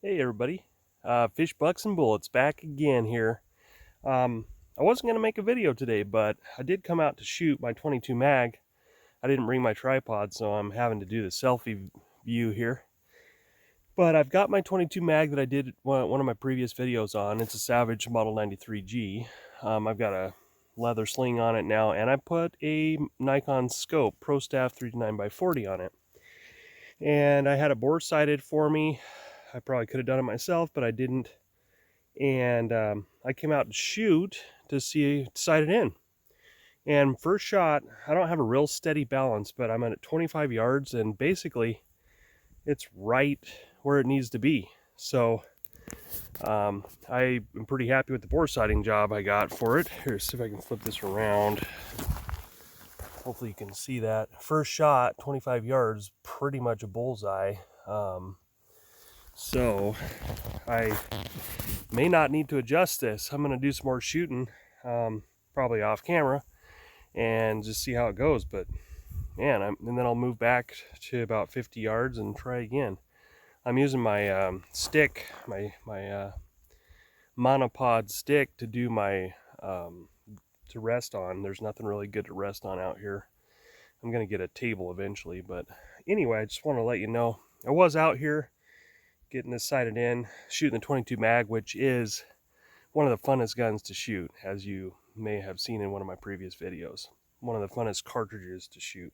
Hey everybody, Fish, Bucks, and Bullets back again here. I wasn't going to make a video today, but I did come out to shoot my 22 mag. I didn't bring my tripod, so I'm having to do the selfie view here. But I've got my 22 mag that I did one of my previous videos on. It's a Savage Model 93G. I've got a leather sling on it now, and I put a Nikon scope Pro Staff 3-9x40 on it. And I had it bore sighted for me. I probably could have done it myself, but I didn't. And I came out to shoot to sight it in. And first shot, I don't have a real steady balance, but I'm at 25 yards, and basically it's right where it needs to be. So I am pretty happy with the bore sighting job I got for it. Here, see if I can flip this around. Hopefully you can see that. First shot, 25 yards, pretty much a bullseye. So I may not need to adjust this. I'm going to do some more shooting, probably off camera, and just see how it goes. But man, and then I'll move back to about 50 yards and try again. I'm using my stick, my monopod stick to do my to rest on. There's nothing really good to rest on out here. I'm going to get a table eventually, but anyway, I just want to let you know I was out here getting this sighted in, shooting the 22 mag, which is one of the funnest guns to shoot, as you may have seen in one of my previous videos. One of the funnest cartridges to shoot.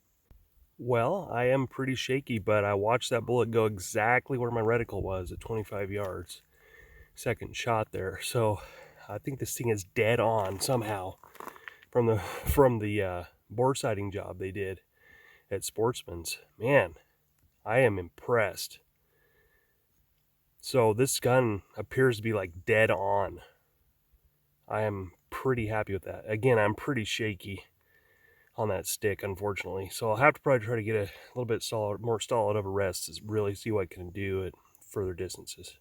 Well, I am pretty shaky, but I watched that bullet go exactly where my reticle was at 25 yards. Second shot there. So I think this thing is dead on somehow from the bore sighting job they did at Sportsman's. Man, I am impressed. So this gun appears to be like dead on. I am pretty happy with that. Again, I'm pretty shaky on that stick, unfortunately. So I'll have to probably try to get a little bit more solid of a rest to really see what I can do at further distances.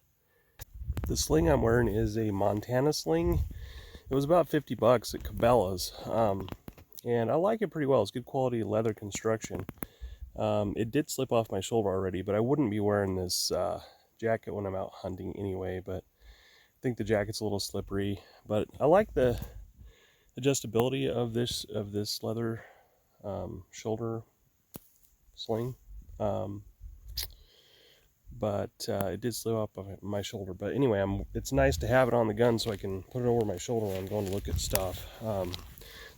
The sling I'm wearing is a Montana sling. It was about 50 bucks at Cabela's. And I like it pretty well. It's good quality leather construction. It did slip off my shoulder already, but I wouldn't be wearing this jacket when I'm out hunting anyway. But I think the jacket's a little slippery. But I like the adjustability of this leather shoulder sling. But it did slip up on my shoulder. But anyway, it's nice to have it on the gun so I can put it over my shoulder when I'm going to look at stuff. So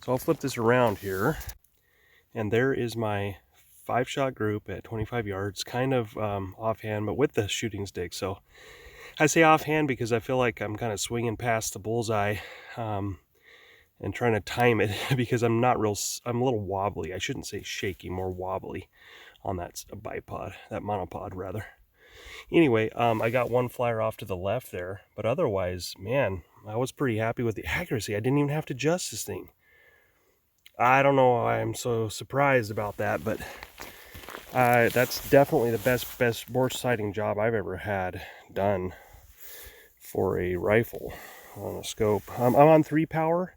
I'll flip this around here, and there is my 5-shot group at 25 yards, kind of offhand, but with the shooting stick. So I say offhand because I feel like I'm kind of swinging past the bullseye and trying to time it because I'm a little wobbly. I shouldn't say shaky, more wobbly on that bipod, that monopod rather. Anyway, I got one flyer off to the left there, but otherwise, man, I was pretty happy with the accuracy. I didn't even have to adjust this thing. I don't know why I'm so surprised about that, but that's definitely the best bore sighting job I've ever had done for a rifle on a scope. I'm on 3 power,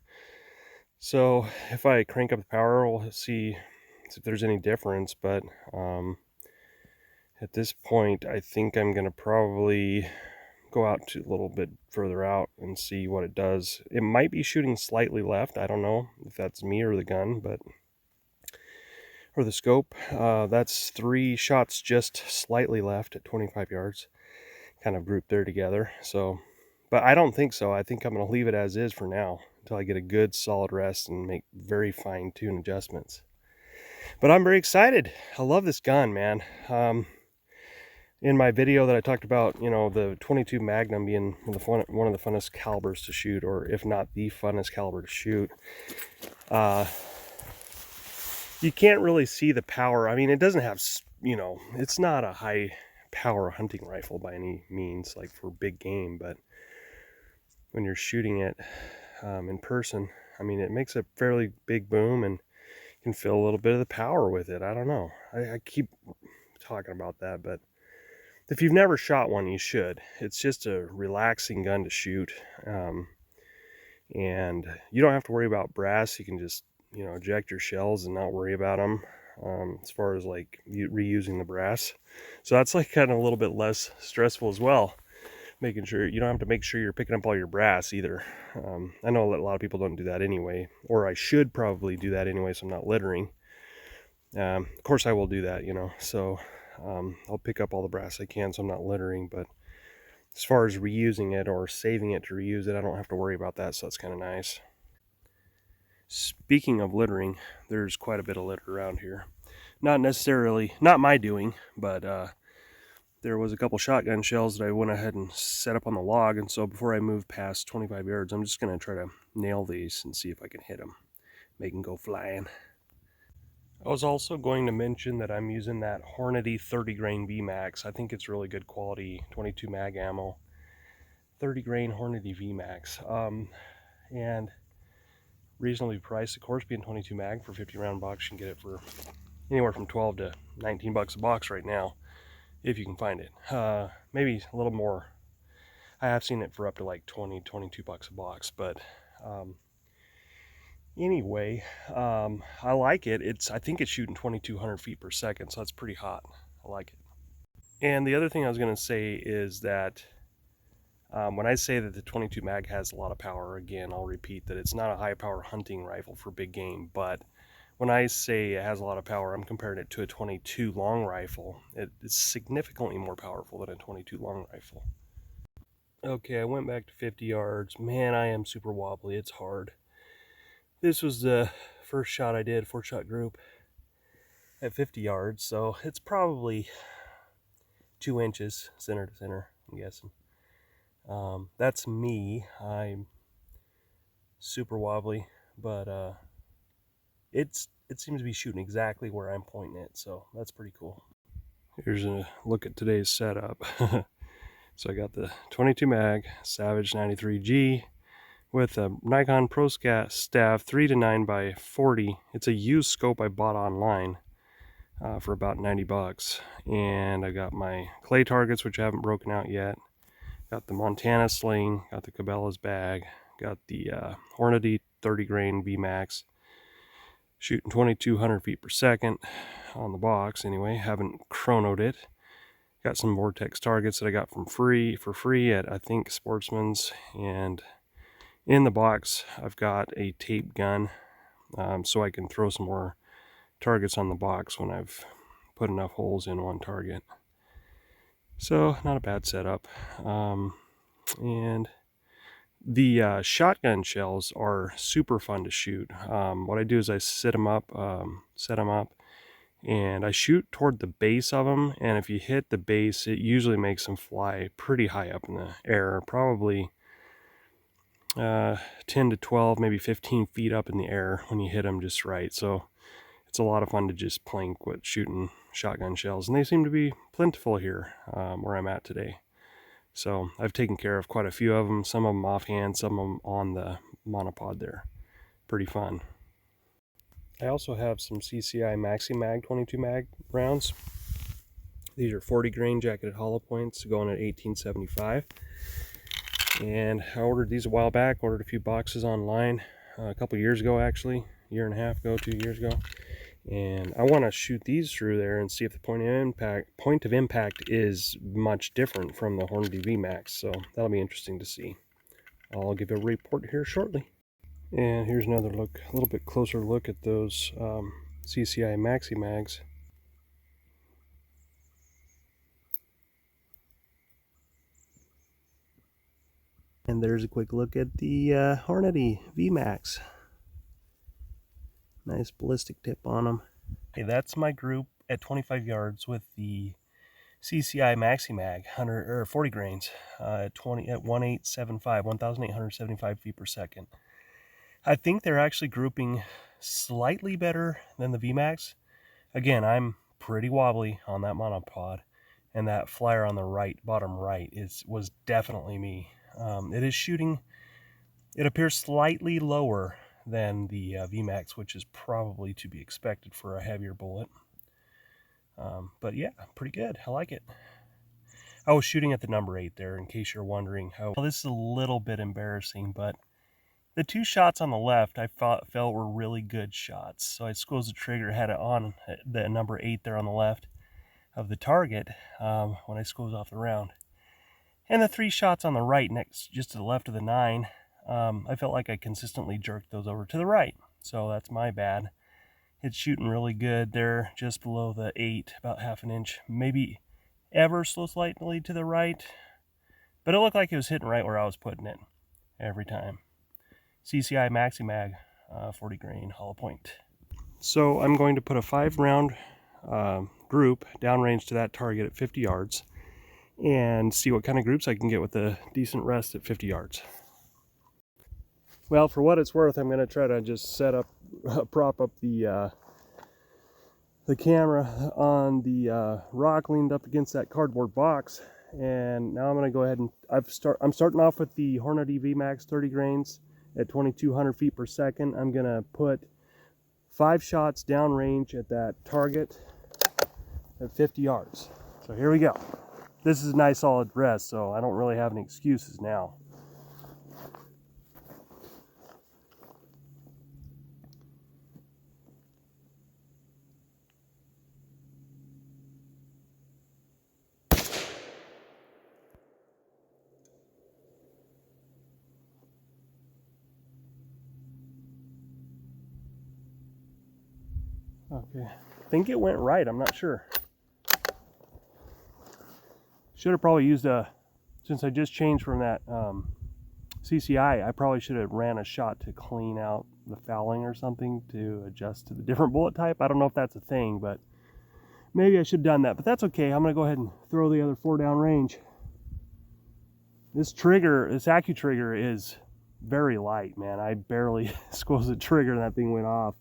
so if I crank up the power, we'll see if there's any difference. But at this point, I think I'm gonna probably go out to a little bit further out and see what it does. It might be shooting slightly left. I don't know if that's me or the gun, but or the scope. That's 3 shots just slightly left at 25 yards, kind of grouped there together. So, but I don't think so. I think I'm going to leave it as is for now until I get a good solid rest and make very fine-tuned adjustments. But I'm very excited. I love this gun, man. In my video that I talked about, you know, the 22 Magnum being one of the funnest calibers to shoot, or if not the funnest caliber to shoot, you can't really see the power. I mean, it doesn't have, you know, it's not a high power hunting rifle by any means, like for big game, but when you're shooting it in person, I mean, it makes a fairly big boom, and you can feel a little bit of the power with it. I don't know. I keep talking about that, but if you've never shot one, you should. It's just a relaxing gun to shoot. And you don't have to worry about brass. You can just, you know, eject your shells and not worry about them as far as like reusing the brass. So that's like kind of a little bit less stressful as well. making sure you don't have to make sure you're picking up all your brass either. I know that a lot of people don't do that anyway, or I should probably do that anyway, so I'm not littering. Of course I will do that, you know, so I'll pick up all the brass I can so I'm not littering, but as far as reusing it or saving it to reuse it, I don't have to worry about that, so that's kind of nice. Speaking of littering, there's quite a bit of litter around here. Not necessarily, not my doing, but there was a couple shotgun shells that I went ahead and set up on the log, and so before I move past 25 yards, I'm just going to try to nail these and see if I can hit them, make them go flying. I was also going to mention that I'm using that Hornady 30 grain VMAX. I think it's really good quality 22 mag ammo. 30 grain Hornady VMAX. And reasonably priced, of course, being 22 mag for 50 round box, you can get it for anywhere from 12 to 19 bucks a box right now, if you can find it. Maybe a little more. I have seen it for up to like 20, 22 bucks a box, but anyway, I like it. I think it's shooting 2,200 feet per second, so that's pretty hot. I like it. And the other thing I was going to say is that when I say that the 22 mag has a lot of power, again, I'll repeat that it's not a high power hunting rifle for big game, but when I say it has a lot of power, I'm comparing it to a 22 long rifle. It's significantly more powerful than a 22 long rifle. Okay, I went back to 50 yards. Man, I am super wobbly. It's hard. This was the first shot I did, 4-shot group at 50 yards, so it's probably 2 inches center to center, I'm guessing. That's me. I'm super wobbly, but it seems to be shooting exactly where I'm pointing it, so that's pretty cool. Here's a look at today's setup. So I got the 22 mag Savage 93G with a Nikon ProStat staff 3 to 9 by 40. It's a used scope I bought online for about 90 bucks. And I got my clay targets, which I haven't broken out yet. Got the Montana sling, got the Cabela's bag, got the Hornady 30 grain VMAX, shooting 2,200 feet per second on the box anyway. Haven't chronoed it. Got some Vortex targets that I got for free at, I think, Sportsman's. And in the box, I've got a tape gun, so I can throw some more targets on the box when I've put enough holes in one target. So, not a bad setup. And the shotgun shells are super fun to shoot. What I do is I set them up, and I shoot toward the base of them, and if you hit the base, it usually makes them fly pretty high up in the air, probably 10 to 12, maybe 15 feet up in the air when you hit them just right. So it's a lot of fun to just plank with shooting shotgun shells, and they seem to be plentiful here where I'm at today. So I've taken care of quite a few of them, some of them offhand, some of them on the monopod there. Pretty fun. I also have some CCI Maxi Mag 22 mag rounds. These are 40 grain jacketed hollow points going at 1875. And I ordered these a while back, ordered a few boxes online a couple years ago, actually, a year and a half ago, 2 years ago. And I want to shoot these through there and see if the point of impact is much different from the Hornady VMAX. So that'll be interesting to see. I'll give a report here shortly. And here's another look, a little bit closer look at those CCI Maxi Mags. And there's a quick look at the Hornady VMAX. Nice ballistic tip on them. Okay, that's my group at 25 yards with the CCI Maxi Mag 40 grains at 1,875 feet per second. I think they're actually grouping slightly better than the VMAX. Again, I'm pretty wobbly on that monopod, and that flyer on the right, bottom right, was definitely me. It is shooting, it appears slightly lower than the VMAX, which is probably to be expected for a heavier bullet. But yeah, pretty good. I like it. I was shooting at the number 8 there, in case you're wondering how. Well, this is a little bit embarrassing, but the 2 shots on the left I felt were really good shots. So I squeezed the trigger, had it on the number 8 there on the left of the target when I squeezed off the round. And the 3 shots on the right, next just to the left of the 9, I felt like I consistently jerked those over to the right. So that's my bad. It's shooting really good there, just below the 8, about half an inch, maybe ever so slightly to the right. But it looked like it was hitting right where I was putting it every time. CCI Maxi Mag, 40 grain hollow point. So I'm going to put a 5-round group downrange to that target at 50 yards and see what kind of groups I can get with a decent rest at 50 yards. Well, for what it's worth, I'm going to try to just prop up the camera on the rock leaned up against that cardboard box. And now I'm going to go ahead and I'm starting off with the Hornady VMAX 30 grains at 2,200 feet per second. I'm going to put 5 shots downrange at that target at 50 yards. So here we go. This is a nice solid rest, so I don't really have any excuses now. Okay, I think it went right, I'm not sure. Should have probably used since I just changed from that CCI, I probably should have ran a shot to clean out the fouling or something to adjust to the different bullet type. I don't know if that's a thing, but maybe I should have done that, but that's okay. I'm gonna go ahead and throw the other 4 down range. This Accu trigger is very light, man. I barely squeezed the trigger and that thing went off.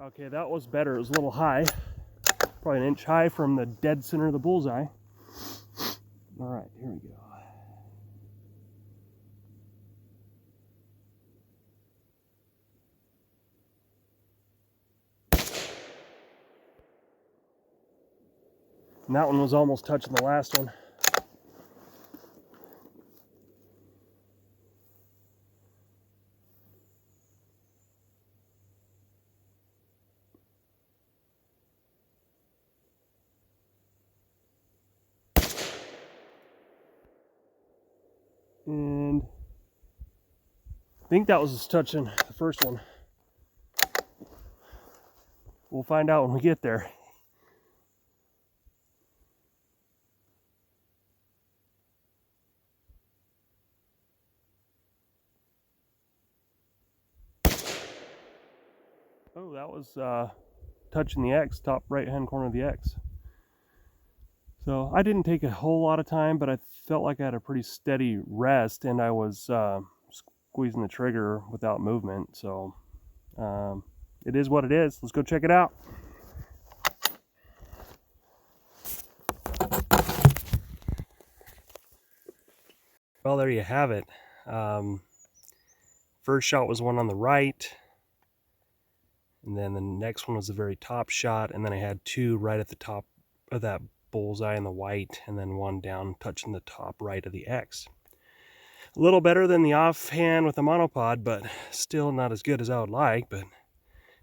Okay, that was better. It was a little high. Probably an inch high from the dead center of the bullseye. All right, here we go. And that one was almost touching the last one. And I think that was touching the first one. We'll find out when we get there. Oh, that was touching the X, top right hand corner of the X. So I didn't take a whole lot of time, but I felt like I had a pretty steady rest, and I was squeezing the trigger without movement. So it is what it is. Let's go check it out. Well, there you have it. First shot was one on the right, and then the next one was the very top shot, and then I had 2 right at the top of that bullseye in the white, and then 1 down touching the top right of the X. A little better than the offhand with the monopod, but still not as good as I would like. But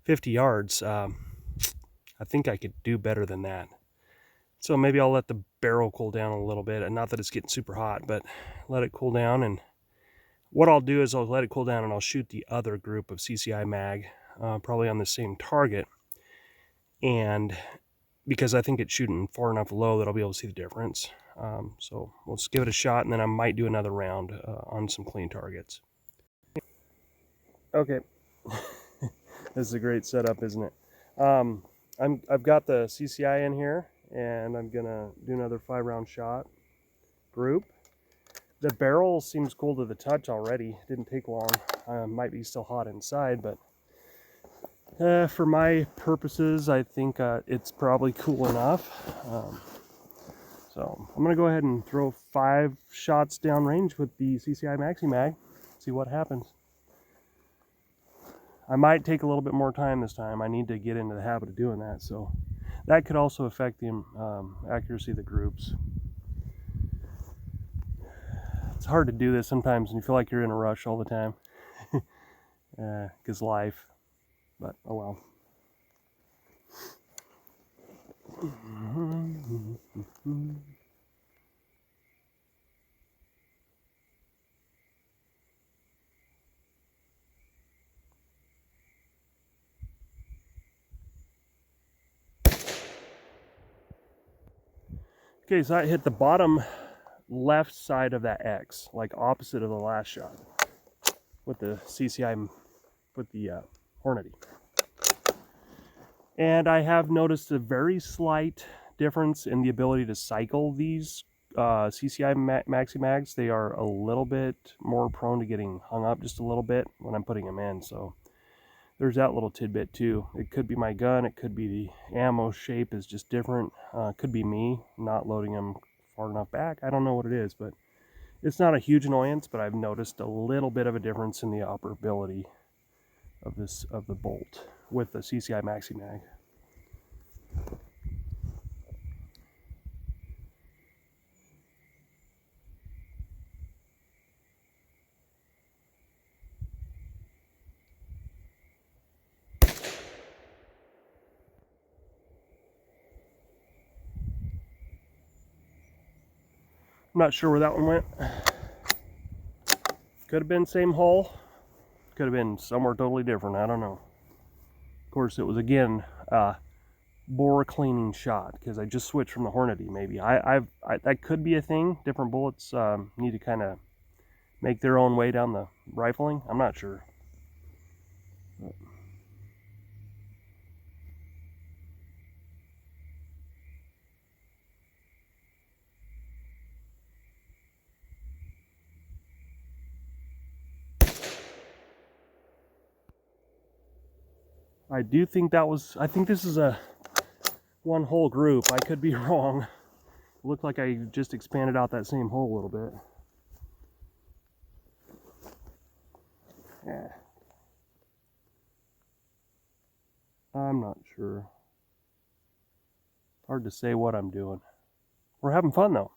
50 yards, I think I could do better than that. So maybe I'll let the barrel cool down a little bit, and not that it's getting super hot, but let it cool down. And what I'll do is I'll let it cool down and I'll shoot the other group of CCI mag, probably on the same target. And because I think it's shooting far enough low that I'll be able to see the difference. So let's give it a shot, and then I might do another round on some clean targets. Okay, this is a great setup, isn't it? I've got the CCI in here, and I'm gonna do another 5-round shot group. The barrel seems cool to the touch already. Didn't take long. Might be still hot inside, but for my purposes, I think it's probably cool enough. So I'm going to go ahead and throw 5 shots downrange with the CCI Maxi Mag, see what happens. I might take a little bit more time this time. I need to get into the habit of doing that, so that could also affect the accuracy of the groups. It's hard to do this sometimes and you feel like you're in a rush all the time. Because life. But oh well. Okay, so I hit the bottom left side of that X, like opposite of the last shot with the CCI, with the Hornady. And I have noticed a very slight difference in the ability to cycle these CCI Maxi Mags. They are a little bit more prone to getting hung up just a little bit when I'm putting them in. So there's that little tidbit too. It could be my gun, it could be the ammo shape is just different. It could be me not loading them far enough back. I don't know what it is, but it's not a huge annoyance, but I've noticed a little bit of a difference in the operability of the bolt with the CCI Maxi Mag. I'm not sure where that one went. Could have been same hole. Could have been somewhere totally different. I don't know. Of course, it was again bore cleaning shot because I just switched from the Hornady. Maybe that could be a thing. Different bullets need to kind of make their own way down the rifling. I'm not sure. I do think that was, I think this is a one whole group. I could be wrong. It looked like I just expanded out that same hole a little bit. Yeah. I'm not sure. Hard to say what I'm doing. We're having fun though.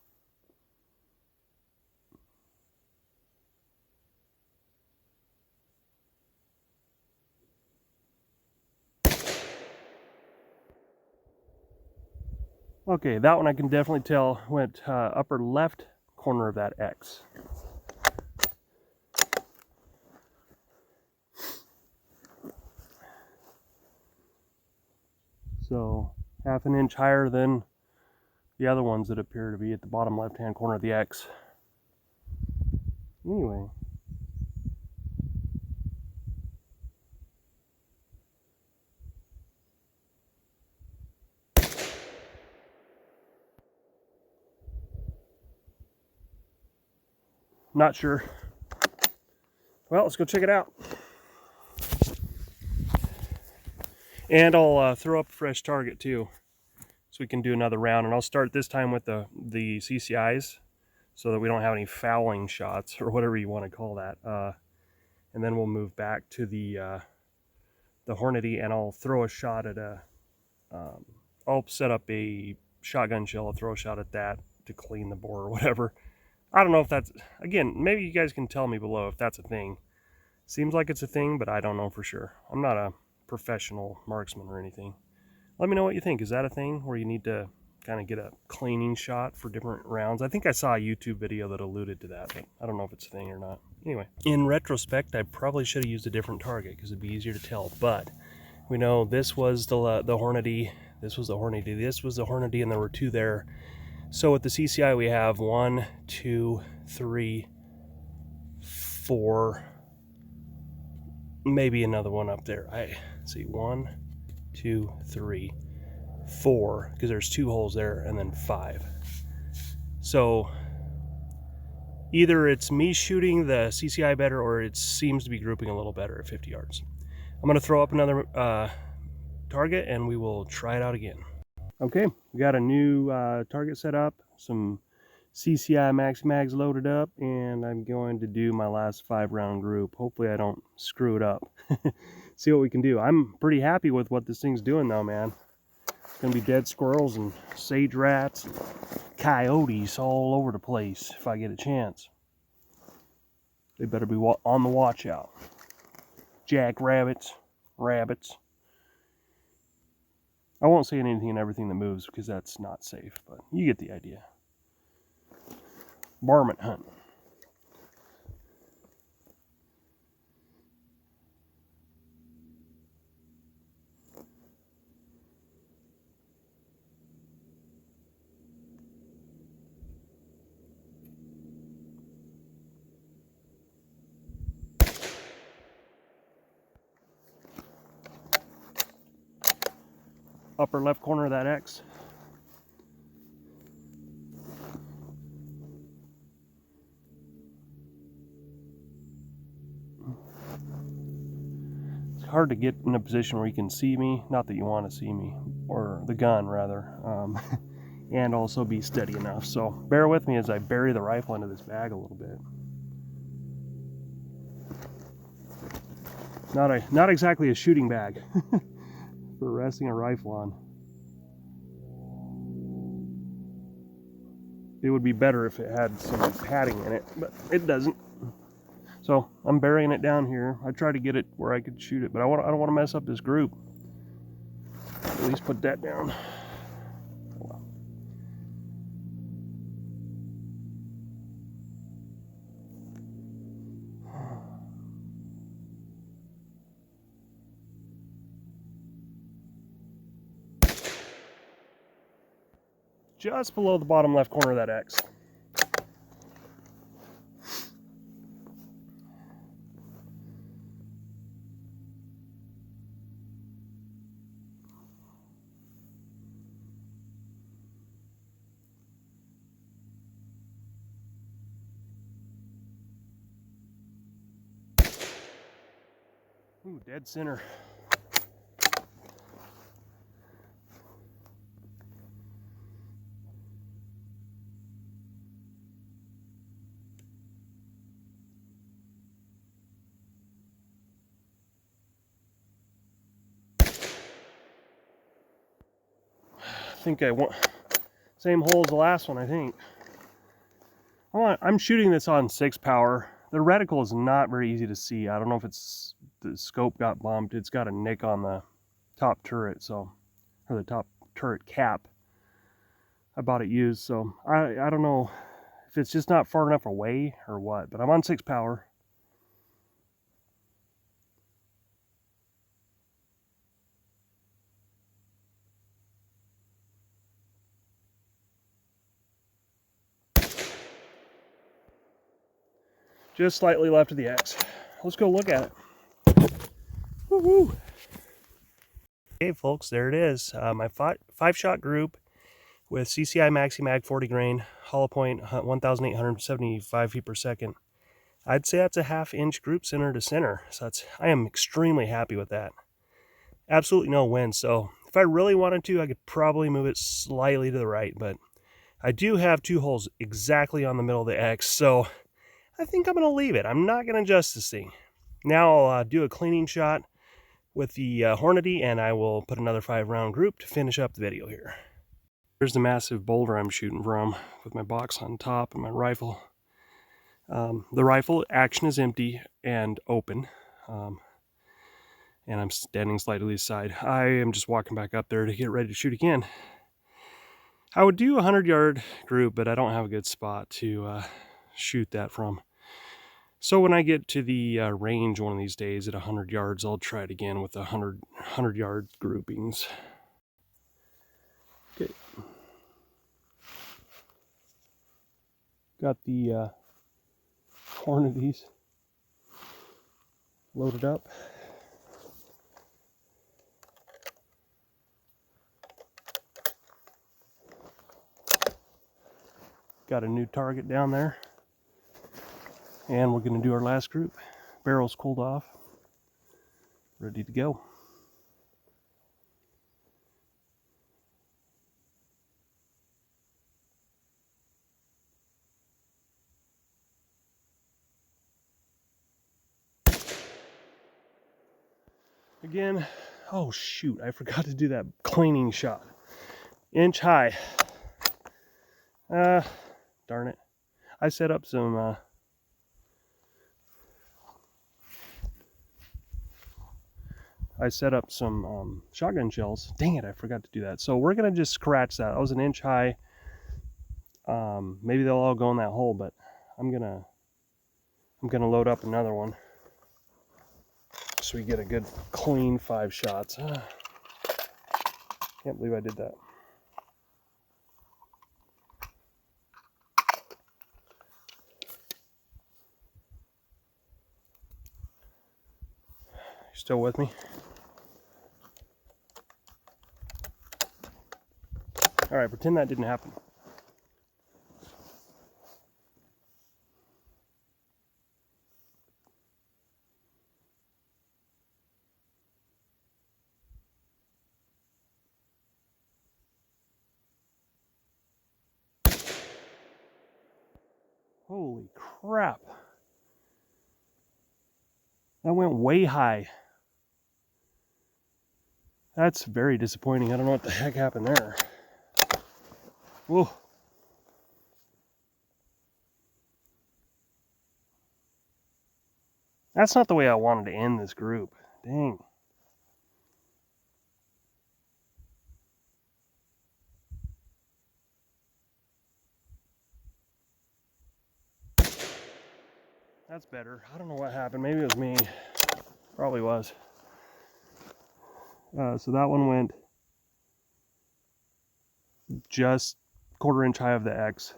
Okay, that one I can definitely tell went upper left corner of that X. So half an inch higher than the other ones that appear to be at the bottom left-hand corner of the X. Anyway. Not sure. Well, let's go check it out. And I'll throw up a fresh target too, so we can do another round. And I'll start this time with the CCIs, so that we don't have any fouling shots or whatever you want to call that. And then we'll move back to the Hornady, and I'll throw a shot at a. I'll set up a shotgun shell. I'll throw a shot at that to clean the bore or whatever. I don't know if that's, again, maybe you guys can tell me below if that's a thing. Seems like it's a thing, but I don't know for sure. I'm not a professional marksman or anything. Let me know what you think. Is that a thing where you need to kind of get a cleaning shot for different rounds? I think I saw a YouTube video that alluded to that, but I don't know if it's a thing or not. Anyway, in retrospect, I probably should have used a different target because it'd be easier to tell, but we know this was the Hornady, this was the Hornady, this was the Hornady, and there were two there. So with the CCI, we have 1, 2, 3, 4, maybe another one up there. I see 1, 2, 3, 4, because there's 2 holes there, and then 5. So either it's me shooting the CCI better, or it seems to be grouping a little better at 50 yards. I'm going to throw up another target, and we will try it out again. Okay, we got a new target set up, some CCI Maxi Mags loaded up, and I'm going to do my last 5-round group. Hopefully I don't screw it up. See what we can do. I'm pretty happy with what this thing's doing though, man. It's gonna be dead squirrels and sage rats and coyotes all over the place if I get a chance. They better be on the watch out. Jackrabbits, rabbits. I won't say anything and everything that moves because that's not safe, but you get the idea. Varmint hunt. Upper left corner of that X. It's hard to get in a position where you can see me, not that you want to see me, or the gun rather, and also be steady enough. So bear with me as I bury the rifle into this bag a little bit. Not exactly a shooting bag for resting a rifle on. It would be better if it had some padding in it, but it doesn't. So I'm burying it down here. I tried to get it where I could shoot it, but I don't want to mess up this group. At least put that down. Just below the bottom left corner of that X. Ooh, dead center. I think I want same hole as the last one, I think. I'm shooting this on 6 power. The reticle is not very easy to see. I don't know if it's the scope got bumped. It's got a nick on the top turret, so, or the top turret cap. I bought it used, so I don't know if it's just not far enough away or what, but I'm on 6 power. Just slightly left of the X. Let's go look at it. Woo-hoo. Okay, folks, there it is. My 5-shot group with CCI Maxi Mag 40 grain, hollow point 1,875 feet per second. I'd say that's a 1/2 inch group center to center. So I am extremely happy with that. Absolutely no wind. So if I really wanted to, I could probably move it slightly to the right, but I do have 2 holes exactly on the middle of the X. So I think I'm going to leave it. I'm not going to adjust this thing. Now I'll do a cleaning shot with the Hornady, and I will put another 5-round group to finish up the video here. Here's the massive boulder I'm shooting from with my box on top and my rifle. The rifle action is empty and open, and I'm standing slightly to the side. I am just walking back up there to get ready to shoot again. I would do a 100-yard group, but I don't have a good spot to shoot that from. So when I get to the range one of these days at 100 yards, I'll try it again with 100-yard groupings. Okay. Got the Hornadies loaded up. Got a new target down there. And we're going to do our last group. Barrel's cooled off. Ready to go. Again, oh shoot, I forgot to do that cleaning shot. Inch high. Darn it. I set up some I set up some shotgun shells. Dang it, I forgot to do that. So we're gonna just scratch that. That was an inch high. Maybe they'll all go in that hole, but I'm gonna load up another one so we get a good clean 5 shots. Can't believe I did that. You still with me? All right, pretend that didn't happen. Holy crap. That went way high. That's very disappointing. I don't know what the heck happened there. Whoa. That's not the way I wanted to end this group. Dang. That's better. I don't know what happened. Maybe it was me. Probably was. So that one went just 1/4 inch high of the X.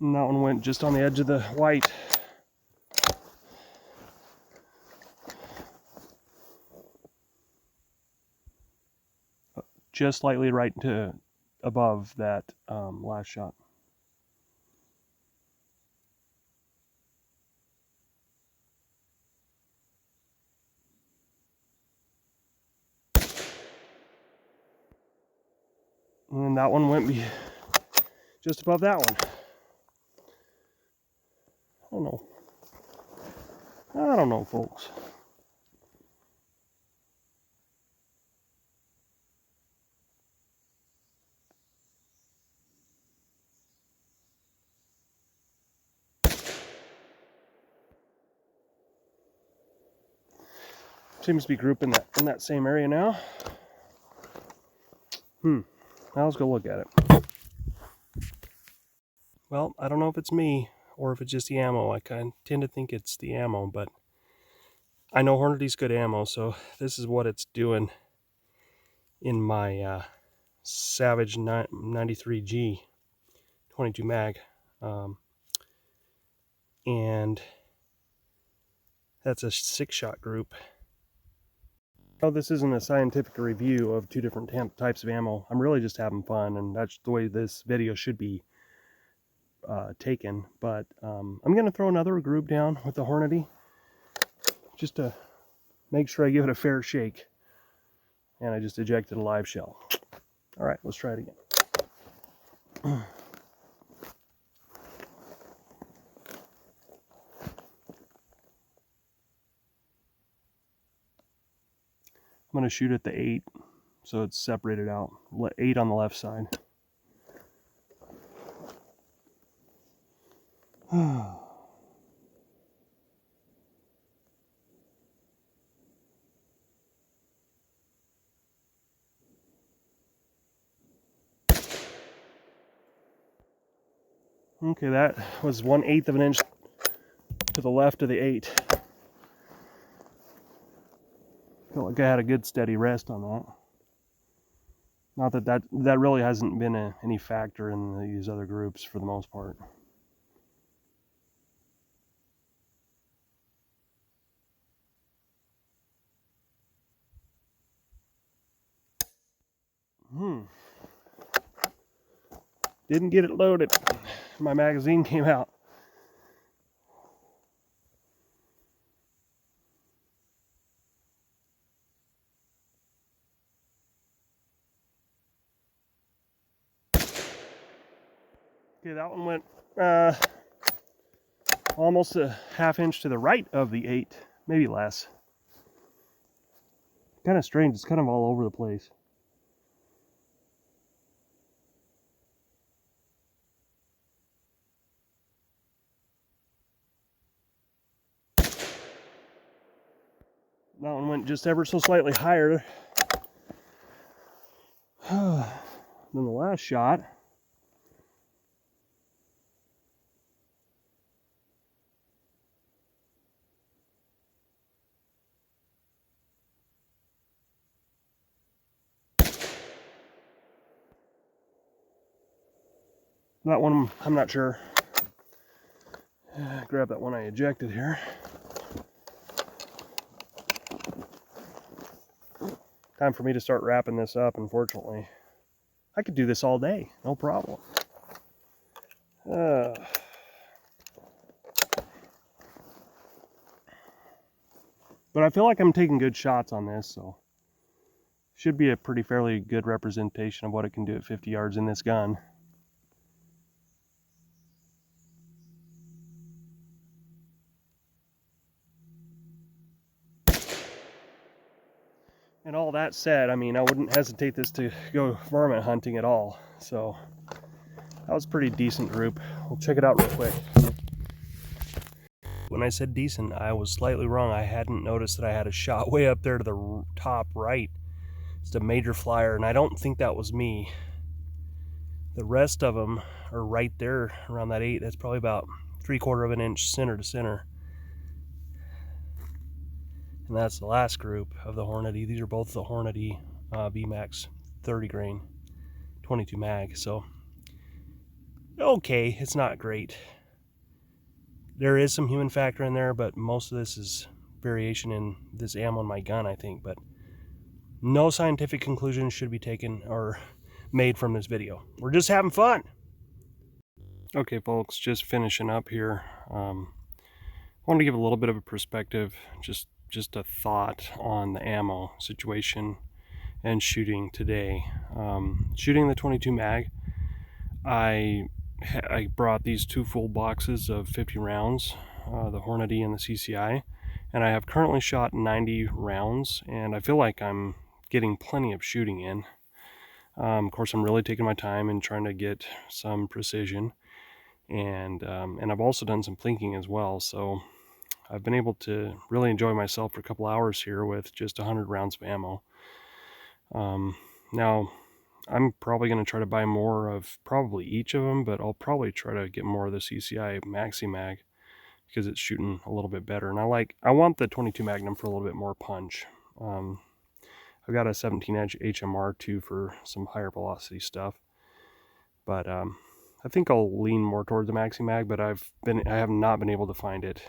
And that one went just on the edge of the white. Just slightly right to above that last shot. And then that one went just above that one. I don't know, folks. Seems to be grouping in that same area now. Now let's go look at it. Well, I don't know if it's me or if it's just the ammo. I tend to think it's the ammo, but I know Hornady's good ammo, so this is what it's doing in my Savage 93G 22 mag. And that's a 6-shot group. Oh, this isn't a scientific review of 2 different types of ammo. I'm really just having fun, and that's the way this video should be taken. But I'm going to throw another group down with the Hornady just to make sure I give it a fair shake. And I just ejected a live shell. All right, let's try it again. I'm going to shoot at the 8, so it's separated out. 8 on the left side. Okay, that was 1/8 of an inch to the left of the 8. Felt like I had a good steady rest on that. Not that really hasn't been any factor in these other groups for the most part. Didn't get it loaded. My magazine came out. Okay, that one went almost a 1/2 inch to the right of the 8, maybe less. Kind of strange, it's kind of all over the place. That one went just ever so slightly higher than the last shot. That one, I'm not sure. Grab that one I ejected here. Time for me to start wrapping this up, unfortunately. I could do this all day, no problem. But I feel like I'm taking good shots on this, so should be a pretty fairly good representation of what it can do at 50 yards in this gun. And all that said, I mean, I wouldn't hesitate this to go varmint hunting at all. So that was a pretty decent group. We'll check it out real quick. When I said decent, I was slightly wrong. I hadn't noticed that I had a shot way up there to the top right. It's a major flyer, and I don't think that was me. The rest of them are right there around that 8. That's probably about 3/4 of an inch center to center. And that's the last group of the Hornady. These are both the Hornady VMAX 30 grain 22 mag. So, okay, it's not great. There is some human factor in there, but most of this is variation in this ammo in my gun, I think. But no scientific conclusions should be taken or made from this video. We're just having fun. Okay, folks, just finishing up here. I wanted to give a little bit of a perspective, just a thought on the ammo situation and shooting today. Shooting the 22 mag, I brought these 2 full boxes of 50 rounds, the Hornady and the CCI, and I have currently shot 90 rounds, and I feel like I'm getting plenty of shooting in. Of course, I'm really taking my time and trying to get some precision, and I've also done some plinking as well, so I've been able to really enjoy myself for a couple hours here with just 100 rounds of ammo. Now, I'm probably going to try to buy more of probably each of them, but I'll probably try to get more of the CCI Maxi Mag because it's shooting a little bit better. And I want the 22 Magnum for a little bit more punch. I've got a 17-inch HMR too for some higher velocity stuff, but I think I'll lean more towards the Maxi Mag. But I have not been able to find it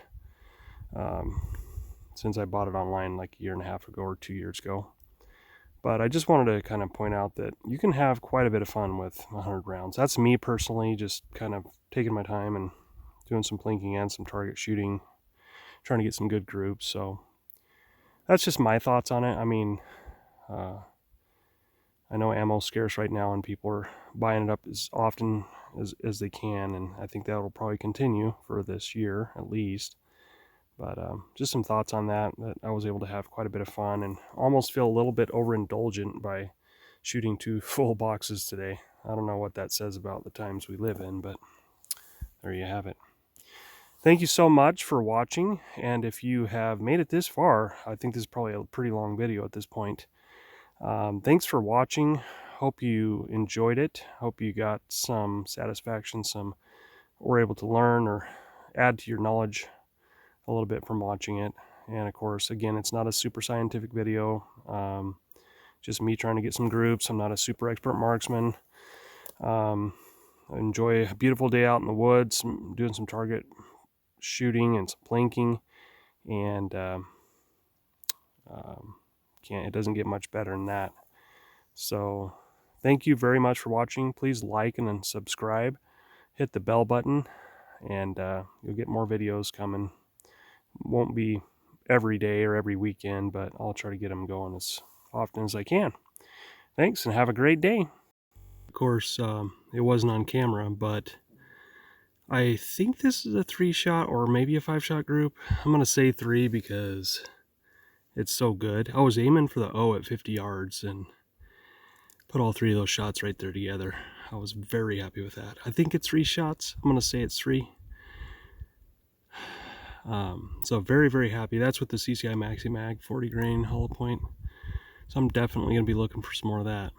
since I bought it online like a year and a half ago or 2 years ago. But I just wanted to kind of point out that you can have quite a bit of fun with 100 rounds. That's me personally, just kind of taking my time and doing some plinking and some target shooting, trying to get some good groups. So that's just my thoughts on it. I mean, I know ammo's scarce right now and people are buying it up as often as they can, and I think that will probably continue for this year at least. But just some thoughts on that I was able to have quite a bit of fun and almost feel a little bit overindulgent by shooting 2 full boxes today. I don't know what that says about the times we live in, but there you have it. Thank you so much for watching, and if you have made it this far, I think this is probably a pretty long video at this point. Thanks for watching. Hope you enjoyed it. Hope you got some satisfaction, were able to learn or add to your knowledge a little bit from watching it. And of course, again, it's not a super scientific video, just me trying to get some groups. I'm not a super expert marksman. Enjoy a beautiful day out in the woods, doing some target shooting and some plinking, and it doesn't get much better than that. So thank you very much for watching. Please like and then subscribe, hit the bell button, and you'll get more videos coming. Won't be every day or every weekend, but I'll try to get them going as often as I can. Thanks, and have a great day. Of course, it wasn't on camera, but I think this is a 3-shot or maybe a 5-shot group. I'm going to say 3 because It's so good. I was aiming for the O at 50 yards and put all 3 of those shots right there together. I was very happy with that. I think it's 3 shots. I'm going to say it's 3. So very, very happy. That's with the CCI Maxi Mag 40 grain hollow point. So I'm definitely going to be looking for some more of that.